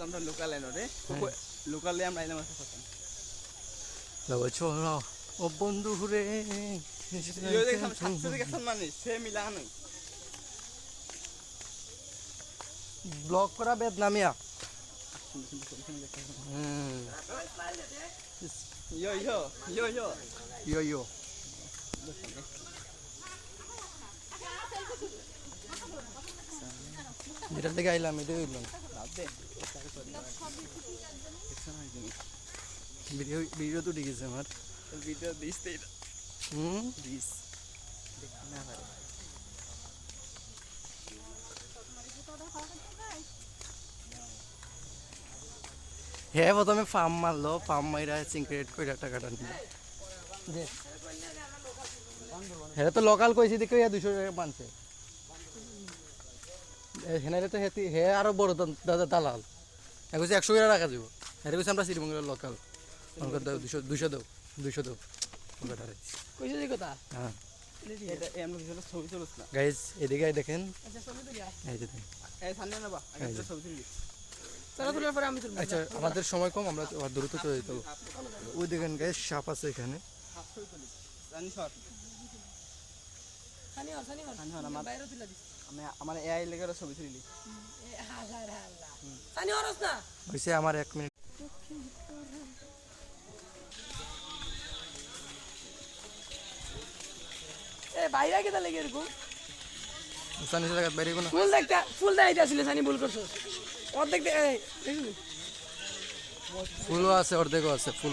আমরা লোকাল এনো রে লোকালে আমরা আইলাম আছে কথা লাও ছোড়া ও বন্ধু রে ইয়ো দেখলাম সাতশো থেকে সম্মান সে মিলা নাই ব্লক করা বেদনামিয়া ইয়ো ইয়ো ইয়ো ইয়ো ইয়ো ইয়ো যেটা থেকে আইলাম এটাই হইলাম ভিডিও ভিডিও তো দেখেছে আমার ভিডিও দিস দিস না ভাই হ্যাঁ প্রথমে ফার্ম মারলো ফার্ম মাইরা সিনক্রেট করে টাকাটা নিল হ্যাঁ তো লোকাল কইছি দেখে 200 টাকা মানছে হেনারে তো হেতি হে আরো বড় দাদা দালাল এখন 100 টাকা রাখা দিব হ্যাঁ কইছি আমরা শ্রীমঙ্গলের লোকাল আমাকে দাও 200 দাও 200 দাও ওটারে কইছে যে কথা হ্যাঁ এটা আমরা কিছু ছবি তুলছ না গাইস এদিকে দেখেন আচ্ছা ছবি তুলি এই যে দেখেন এই সামনে না বা আগে ছবি তুলি তারা তোলার পরে আমি তুলবো আচ্ছা আমাদের সময় কম আমরা দ্রুত চলে যেতে হবে ওই দেখেন গাইস সাপ আছে এখানে ছবি তুলি জানি স্যার সানি আমার বাইরে তুলা দিস আমি আমার এআই লেগার ছবি তুলি এ হালা হালা সানি হরস না হইছে আমার 1 মিনিট এ বাইরে কেদা লাগে এরকম সানি জায়গা বাইরে কোন ফুল দেখাইতে আসলে সানি ভুল করছস অর্ধেক দেখলি ফুলও আছে অর্ধেকও আছে ফুল